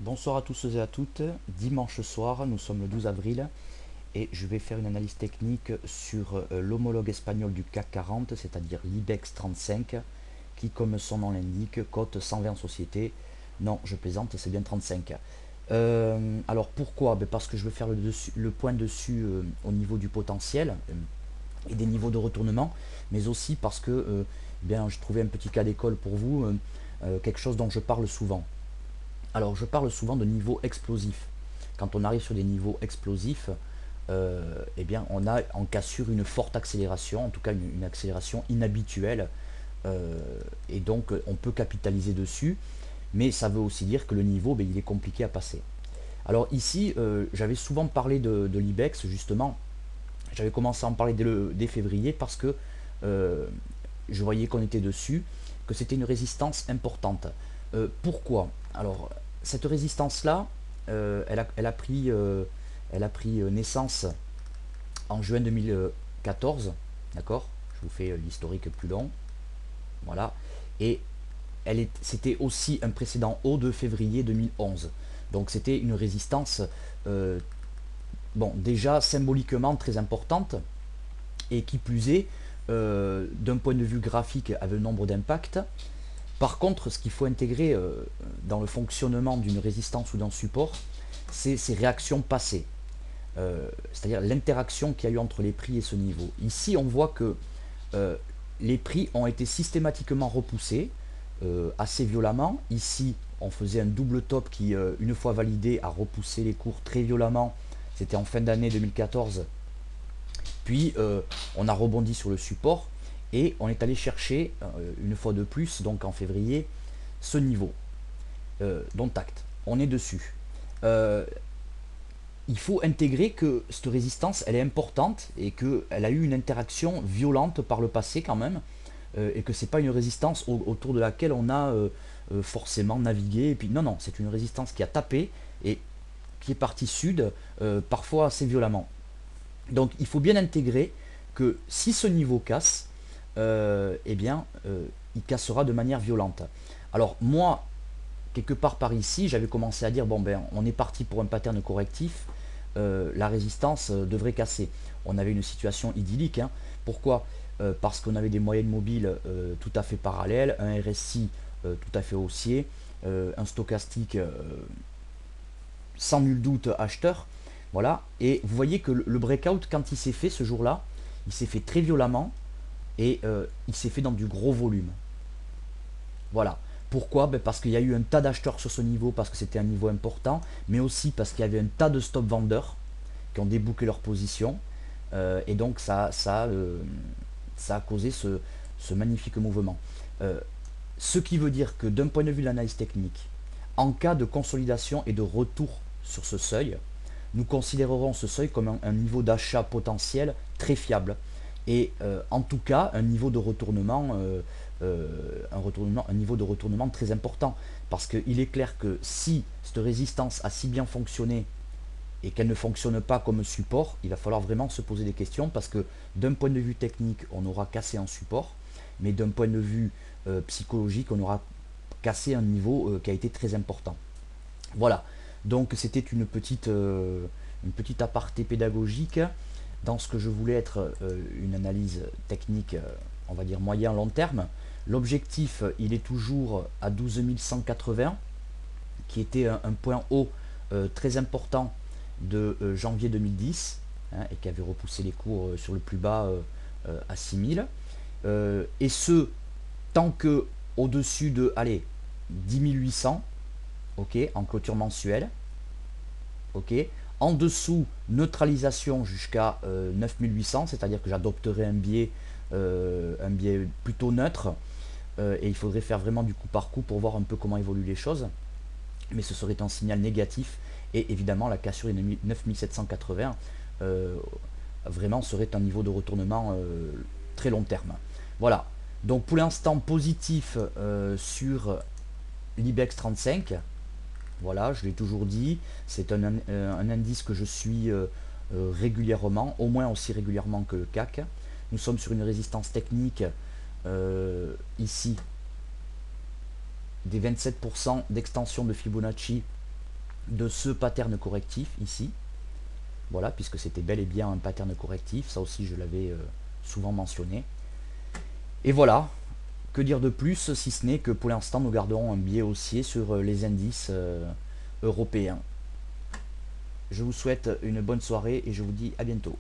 Bonsoir à tous et à toutes. Dimanche soir, nous sommes le 12 avril et je vais faire une analyse technique sur l'homologue espagnol du CAC 40, c'est-à-dire l'IBEX 35, qui, comme son nom l'indique, cote 120 sociétés. Non, je plaisante, c'est bien 35. Alors pourquoi? Parce que je veux faire le point dessus au niveau du potentiel et des niveaux de retournement, mais aussi parce que je trouvais un petit cas d'école pour vous, quelque chose dont je parle souvent. Alors, je parle souvent de niveaux explosifs. Quand on arrive sur des niveaux explosifs, on a en cassure une forte accélération, en tout cas une accélération inhabituelle, euh, et donc on peut capitaliser dessus, mais ça veut aussi dire que le niveau, il est compliqué à passer. Alors ici, j'avais souvent parlé de l'IBEX, justement, j'avais commencé à en parler dès février parce que euh, je voyais qu'on était dessus, que c'était une résistance importante. Pourquoi? Alors, cette résistance-là, elle a pris naissance en juin 2014, d'accord? Je vous fais l'historique plus long, voilà. Et c'était aussi un précédent haut de février 2011. Donc c'était une résistance, euh, déjà symboliquement très importante, et qui plus est, d'un point de vue graphique, avait un nombre d'impacts. Par contre, ce qu'il faut intégrer dans le fonctionnement d'une résistance ou d'un support, c'est ces réactions passées. C'est-à-dire l'interaction qu'il y a eu entre les prix et ce niveau. Ici, on voit que euh, les prix ont été systématiquement repoussés assez violemment. Ici, on faisait un double top qui, une fois validé, a repoussé les cours très violemment. C'était en fin d'année 2014. Puis, on a rebondi sur le support et on est allé chercher, une fois de plus, donc en février, ce niveau. Dont acte. On est dessus. Euh, il faut intégrer que cette résistance, elle est importante et qu'elle a eu une interaction violente par le passé quand même, et que c'est pas une résistance autour de laquelle on a forcément navigué. Et puis non, non, c'est une résistance qui a tapé et qui est partie sud, parfois assez violemment. Donc il faut bien intégrer que si ce niveau casse, il cassera de manière violente. Alors moi, quelque part par ici, j'avais commencé à dire, bon ben on est parti pour un pattern correctif, la résistance devrait casser. On avait une situation idyllique. Hein. Pourquoi? Parce qu'on avait des moyennes mobiles tout à fait parallèles, un RSI tout à fait haussier, un stochastique sans nul doute acheteur. Voilà. Et vous voyez que le breakout, quand il s'est fait ce jour-là, il s'est fait très violemment et il s'est fait dans du gros volume. Voilà. Pourquoi? Parce qu'il y a eu un tas d'acheteurs sur ce niveau, parce que c'était un niveau important, mais aussi parce qu'il y avait un tas de stop vendeurs qui ont débouclé leur position. Et donc ça a causé ce magnifique mouvement. Euh, Ce qui veut dire que d'un point de vue de l'analyse technique, en cas de consolidation et de retour sur ce seuil, nous considérerons ce seuil comme un niveau d'achat potentiel très fiable. Et en tout cas, un niveau de retournement très important. Parce qu'il est clair que si cette résistance a si bien fonctionné et qu'elle ne fonctionne pas comme support, il va falloir vraiment se poser des questions parce que d'un point de vue technique, on aura cassé un support, mais d'un point de vue psychologique, on aura cassé un niveau qui a été très important. Voilà, donc c'était une petite aparté pédagogique dans ce que je voulais être une analyse technique, on va dire moyen-long terme. L'objectif, il est toujours à 12 180, qui était un point haut très important de janvier 2010, hein, et qui avait repoussé les cours sur le plus bas à 6000. Et ce, tant que au-dessus de, allez, 10 800, ok, en clôture mensuelle, ok. En dessous, neutralisation jusqu'à 9800, c'est-à-dire que j'adopterai un biais plutôt neutre, et il faudrait faire vraiment du coup par coup pour voir un peu comment évoluent les choses. Mais ce serait un signal négatif, et évidemment la cassure des 9780 euh, vraiment serait un niveau de retournement très long terme. Voilà, donc pour l'instant positif sur l'IBEX 35. Voilà, je l'ai toujours dit, c'est un indice que je suis régulièrement, au moins aussi régulièrement que le CAC. Nous sommes sur une résistance technique ici des 27% d'extension de Fibonacci de ce pattern correctif ici. Voilà, puisque c'était bel et bien un pattern correctif, ça aussi je l'avais souvent mentionné. Et voilà, que dire de plus si ce n'est que pour l'instant nous garderons un biais haussier sur les indices européens. Je vous souhaite une bonne soirée et je vous dis à bientôt.